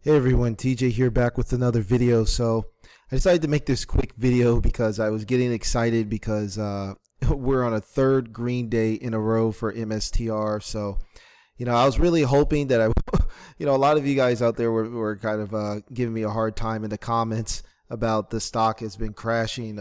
Hey everyone, TJ here back with another video. So I decided to make this quick video because I was getting excited because we're on a third green day in a row for MSTR. So, I was really hoping that a lot of you guys out there were kind of giving me a hard time in the comments about the stock has been crashing,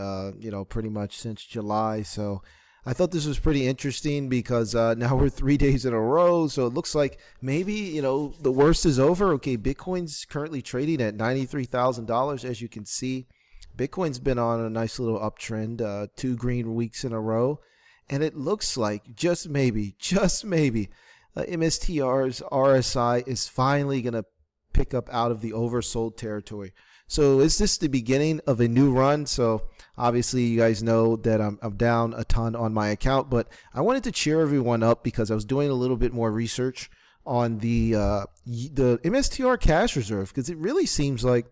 pretty much since July. So I thought this was pretty interesting because now we're 3 days in a row. So it looks like maybe, the worst is over. Okay, Bitcoin's currently trading at $93,000. As you can see, Bitcoin's been on a nice little uptrend, 2 green weeks in a row. And it looks like just maybe, MSTR's RSI is finally going to pick up out of the oversold territory. So is this the beginning of a new run? So obviously you guys know that I'm down a ton on my account, but I wanted to cheer everyone up because I was doing a little bit more research on the MSTR cash reserve, because it really seems like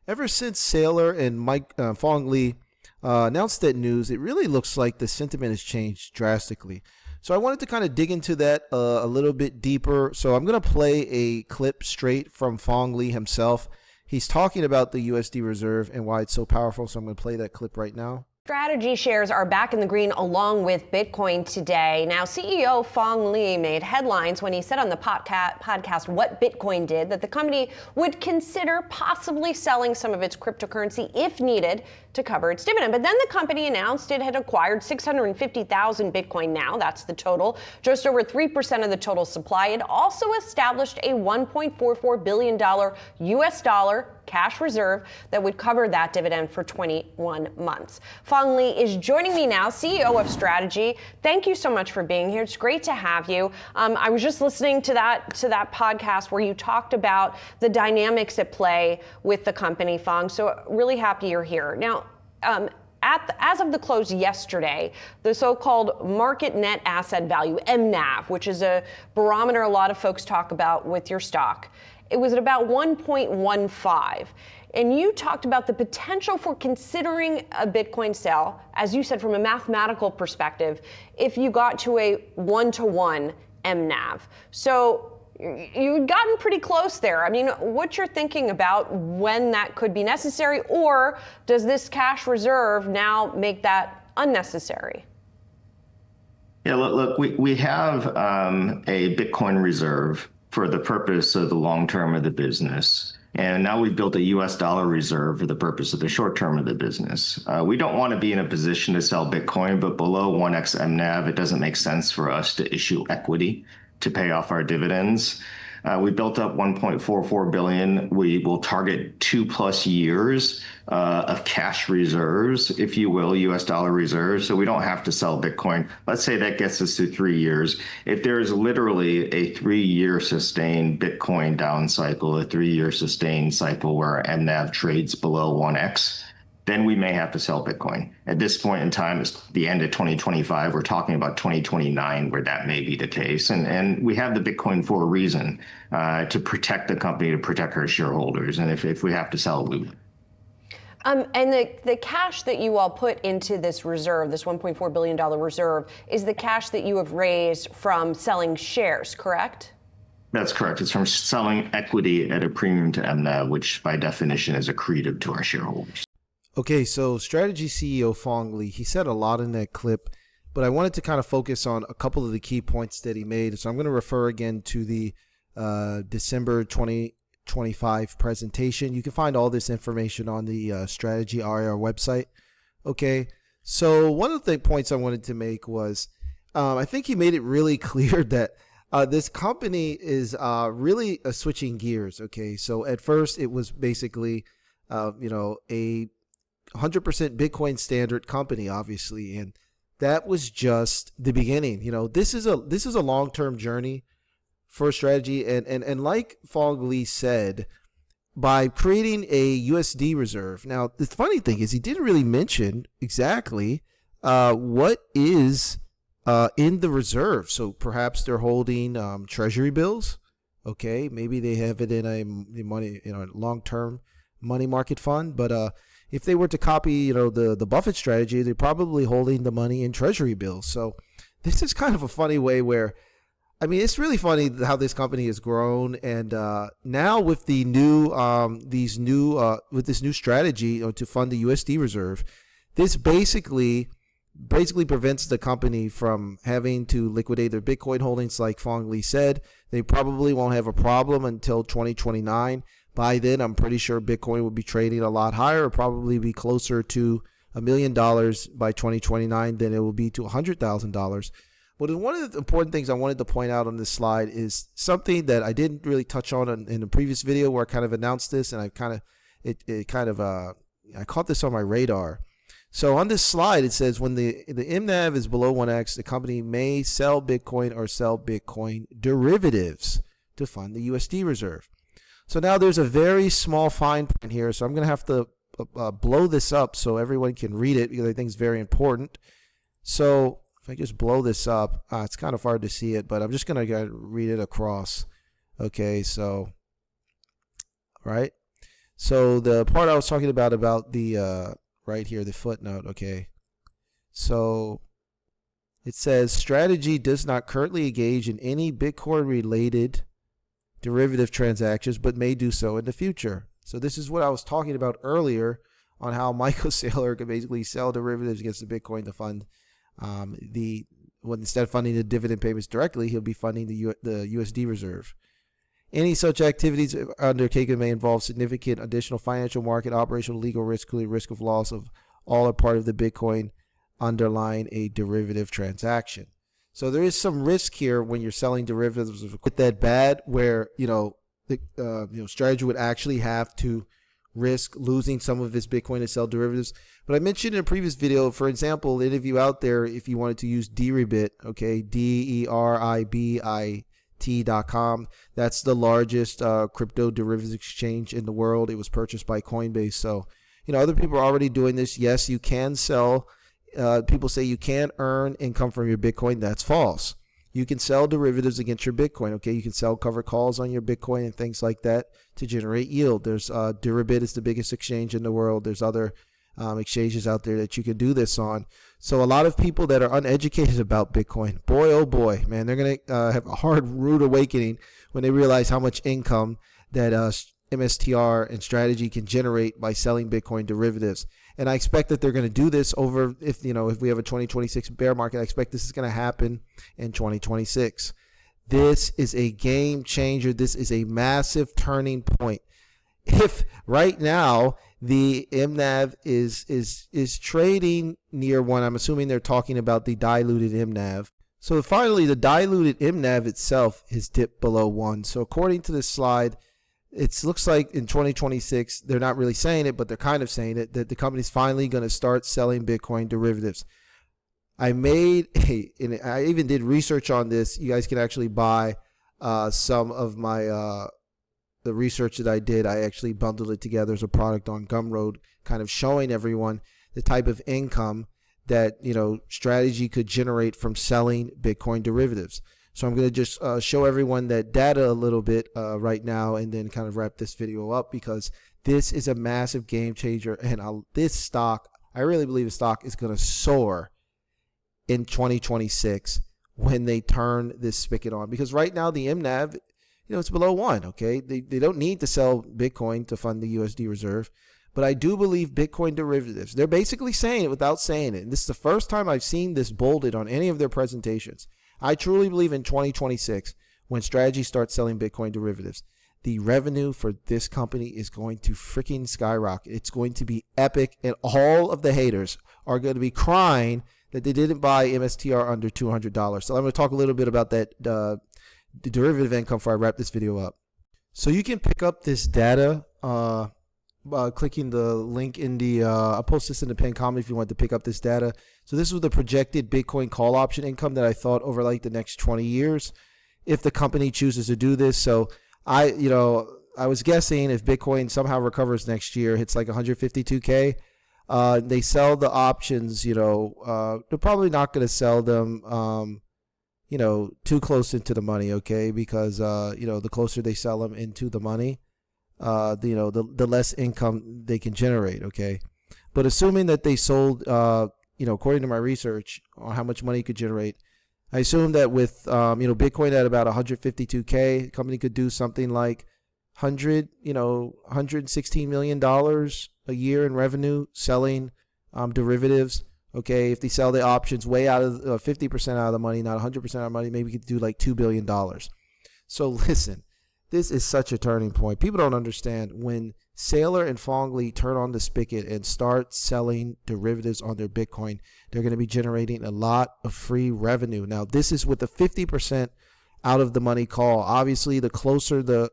ever since Saylor and Fong Li announced that news, it really looks like the sentiment has changed drastically. So I wanted to kind of dig into that a little bit deeper. So I'm going to play a clip straight from Fong Li himself. He's talking about the USD reserve and why it's so powerful. So I'm going to play that clip right now. Strategy shares are back in the green along with Bitcoin today. Now, CEO Fong Li made headlines when he said on the podcast What Bitcoin Did that the company would consider possibly selling some of its cryptocurrency if needed to cover its dividend. But then the company announced it had acquired 650,000 Bitcoin now. That's the total, just over 3% of the total supply. It also established a $1.44 billion US dollar cash reserve that would cover that dividend for 21 months. Fong Li is joining me now, CEO of Strategy. Thank you so much for being here. It's great to have you. I was just listening to that podcast where you talked about the dynamics at play with the company, Fong. So really happy you're here. Now, as of the close yesterday, the so-called market net asset value, MNAV, which is a barometer a lot of folks talk about with your stock, it was at about 1.15. And you talked about the potential for considering a Bitcoin sale, as you said, from a mathematical perspective, if you got to a 1-to-1 MNAV. So you'd gotten pretty close there. I mean, what you're thinking about when that could be necessary, or does this cash reserve now make that unnecessary? Yeah, look, we have a Bitcoin reserve for the purpose of the long term of the business. And now we've built a US dollar reserve for the purpose of the short term of the business. We don't want to be in a position to sell Bitcoin, but below 1x MNAV, it doesn't make sense for us to issue equity to pay off our dividends. We built up $1.44 billion. We will target 2+ years of cash reserves, if you will, US dollar reserves. So we don't have to sell Bitcoin. Let's say that gets us to 3 years. If there is literally a 3-year sustained Bitcoin down cycle, a 3-year sustained cycle where MNAV trades below 1x, then we may have to sell Bitcoin. At this point in time, it's the end of 2025. We're talking about 2029 where that may be the case. And we have the Bitcoin for a reason, to protect the company, to protect our shareholders. And if we have to sell, we will. And the cash that you all put into this reserve, this $1.4 billion reserve, is the cash that you have raised from selling shares, correct? That's correct. It's from selling equity at a premium to MNAV, which by definition is accretive to our shareholders. Okay, so Strategy CEO Fong Li, he said a lot in that clip, but I wanted to kind of focus on a couple of the key points that he made. So I'm going to refer again to the December 2025 presentation. You can find all this information on the Strategy IR website. Okay, so one of the points I wanted to make was I think he made it really clear that this company is really switching gears. Okay, so at first it was basically a 100% Bitcoin standard company, obviously, and that was just the beginning. This is a long-term journey for Strategy, and like Fong Li said, by creating a USD reserve. Now, the funny thing is he didn't really mention exactly what is in the reserve. So perhaps they're holding treasury bills. Okay, maybe they have it in a long-term money market fund, but if they were to copy, the Buffett strategy, they're probably holding the money in treasury bills. So this is kind of a funny way where I mean, it's really funny how this company has grown, and now with the new, with this new strategy to fund the USD reserve, this basically prevents the company from having to liquidate their Bitcoin holdings. Like Phong Le said, they probably won't have a problem until 2029. By then, I'm pretty sure Bitcoin will be trading a lot higher, probably be closer to $1 million by 2029 than it will be to $100,000. But one of the important things I wanted to point out on this slide is something that I didn't really touch on in the previous video, where I kind of announced this, and I caught this on my radar. So on this slide, it says when the MNAV is below 1x, the company may sell Bitcoin or sell Bitcoin derivatives to fund the USD reserve. So now there's a very small fine print here, so I'm going to have to blow this up so everyone can read it, because I think it's very important. So if I just blow this up, it's kind of hard to see it, but I'm just going to read it across. Okay, so, right? So the part I was talking about the, right here, the footnote, okay. So it says, strategy does not currently engage in any Bitcoin-related derivative transactions, but may do so in the future. So this is what I was talking about earlier on how Michael Saylor could basically sell derivatives against the Bitcoin to fund instead of funding the dividend payments directly, he'll be funding the USD reserve. Any such activities undertaken may involve significant additional financial, market, operational, legal risk, including risk of loss of all or part of the Bitcoin underlying a derivative transaction. So there is some risk here when you're selling derivatives with that bad, where the strategy would actually have to risk losing some of his Bitcoin to sell derivatives. But I mentioned in a previous video, for example, any of you out there, if you wanted to use Deribit, okay, 𝐷ERIBIT.com, that's the largest crypto derivatives exchange in the world. It was purchased by Coinbase. So, other people are already doing this. Yes, you can sell. People say you can't earn income from your Bitcoin. That's false. You can sell derivatives against your Bitcoin. Okay, you can sell covered calls on your Bitcoin and things like that to generate yield. There's Deribit is the biggest exchange in the world. There's other exchanges out there that you can do this on. So a lot of people that are uneducated about Bitcoin, boy oh boy, man, they're gonna have a rude awakening when they realize how much income that MSTR and strategy can generate by selling Bitcoin derivatives. And I expect that they're going to do this over, if we have a 2026 bear market, I expect this is going to happen in 2026. This is a game changer. This is a massive turning point. If right now the MNAV is trading near 1, I'm assuming they're talking about the diluted MNAV. So finally, the diluted MNAV itself has dipped below 1. So according to this slide, it looks like in 2026, they're not really saying it, but they're kind of saying it, that the company's finally going to start selling Bitcoin derivatives. I even did research on this. You guys can actually buy some of my the research that I did. I actually bundled it together as a product on Gumroad, kind of showing everyone the type of income that strategy could generate from selling Bitcoin derivatives. So I'm going to just show everyone that data a little bit right now, and then kind of wrap this video up, because this is a massive game changer. And this stock, I really believe the stock is going to soar in 2026 when they turn this spigot on. Because right now the MNAV, it's below 1, okay? They don't need to sell Bitcoin to fund the USD reserve. But I do believe Bitcoin derivatives, they're basically saying it without saying it. And this is the first time I've seen this bolded on any of their presentations. I truly believe in 2026, when strategy starts selling Bitcoin derivatives, the revenue for this company is going to freaking skyrocket. It's going to be epic, and all of the haters are going to be crying that they didn't buy MSTR under $200. So I'm going to talk a little bit about that the derivative income before I wrap this video up. So you can pick up this data clicking the link in the I'll post this in the pinned comment if you want to pick up this data. So this was the projected Bitcoin call option income that I thought over like the next 20 years if the company chooses to do this. So I was guessing if Bitcoin somehow recovers next year, hits like 152K, they sell the options, they're probably not going to sell them too close into the money, okay? Because the closer they sell them into the money, the less income they can generate, okay? But assuming that they sold, according to my research on how much money you could generate, I assume that with Bitcoin at about 152K, the company could do something like $116 million a year in revenue selling derivatives. Okay, if they sell the options way out of 50% out of the money, not 100% of the money, maybe we could do like $2 billion. So listen, this is such a turning point. People don't understand when Saylor and Phong Le turn on the spigot and start selling derivatives on their Bitcoin, they're going to be generating a lot of free revenue. Now, this is with a 50% out of the money call. Obviously, the closer the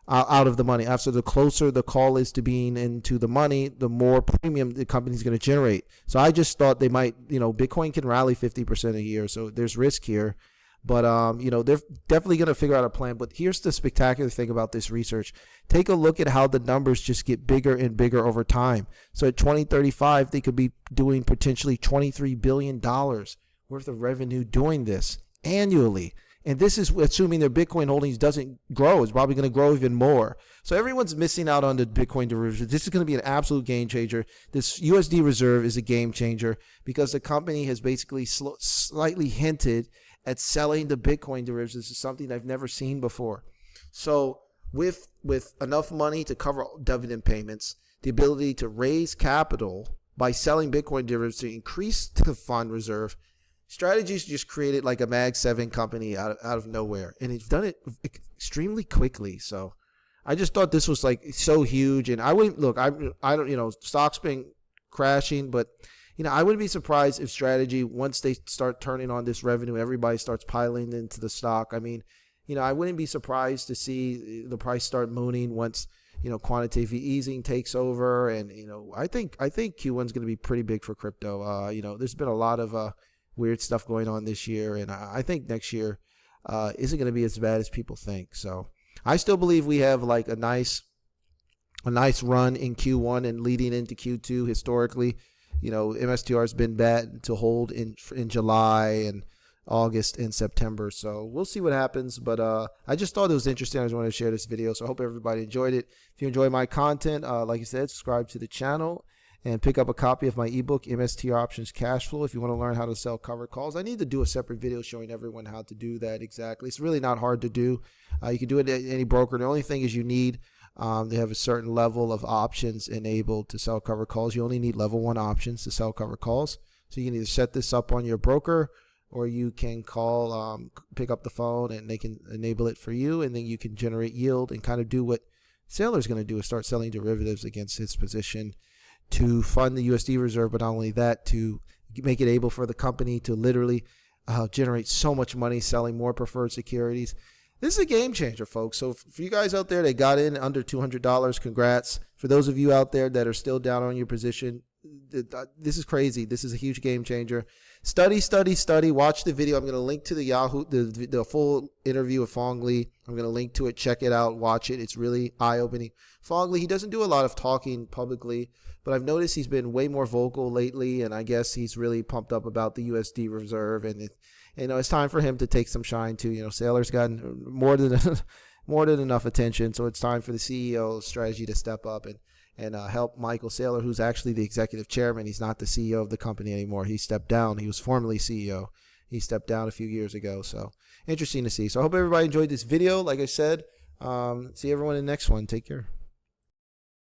out of the money, after the closer the call is to being into the money, the more premium the company's going to generate. So I just thought they might, Bitcoin can rally 50% a year, so there's risk here. But, they're definitely going to figure out a plan. But here's the spectacular thing about this research. Take a look at how the numbers just get bigger and bigger over time. So at 2035, they could be doing potentially $23 billion worth of revenue doing this annually. And this is assuming their Bitcoin holdings doesn't grow. It's probably going to grow even more. So everyone's missing out on the Bitcoin derivatives. This is going to be an absolute game changer. This USD reserve is a game changer because the company has basically slightly hinted at selling the Bitcoin derivatives. This is something I've never seen before. So with enough money to cover dividend payments, the ability to raise capital by selling Bitcoin derivatives to increase the fund reserve, Strategy's just created like a Mag 7 company out of nowhere, and it's done it extremely quickly. So I just thought this was like so huge, and I wouldn't look. I don't stock's been crashing, but I wouldn't be surprised if Strategy, once they start turning on this revenue, everybody starts piling into the stock. I mean, I wouldn't be surprised to see the price start mooning once quantitative easing takes over, and I think Q1's going to be pretty big for crypto. There's been a lot of weird stuff going on this year, and I think next year isn't going to be as bad as people think. So I still believe we have like a nice run in Q1 and leading into Q2. Historically, MSTR has been bad to hold in July and August and September. So we'll see what happens. But I just thought it was interesting. I just wanted to share this video. So I hope everybody enjoyed it. If you enjoy my content, like I said, subscribe to the channel and pick up a copy of my ebook, MSTR Options Cash Flow, if you want to learn how to sell covered calls. I need to do a separate video showing everyone how to do that exactly. It's really not hard to do. You can do it at any broker. The only thing is you need to have a certain level of options enabled to sell covered calls. You only need level 1 options to sell covered calls. So you can either set this up on your broker, or you can call, pick up the phone, and they can enable it for you, and then you can generate yield and kind of do what Saylor's going to do, is start selling derivatives against his position to fund the USD reserve, but not only that, to make it able for the company to literally generate so much money selling more preferred securities. This is a game changer, folks. So for you guys out there that got in under $200, congrats. For those of you out there that are still down on your position, this is crazy. This is a huge game changer. Study. Watch the video. I'm going to link to the full interview with Phong Le. I'm going to link to it. Check it out. Watch it. It's really eye-opening. Phong Le, he doesn't do a lot of talking publicly, but I've noticed he's been way more vocal lately, and I guess he's really pumped up about the USD reserve, and it's time for him to take some shine too. Saylor's gotten more than enough attention, so it's time for the CEO of Strategy to step up and help Michael Saylor, who's actually the executive chairman. He's not the CEO of the company anymore. He stepped down. He was formerly CEO. He stepped down a few years ago. So interesting to see. So I hope everybody enjoyed this video. Like I said, see everyone in the next one. Take care.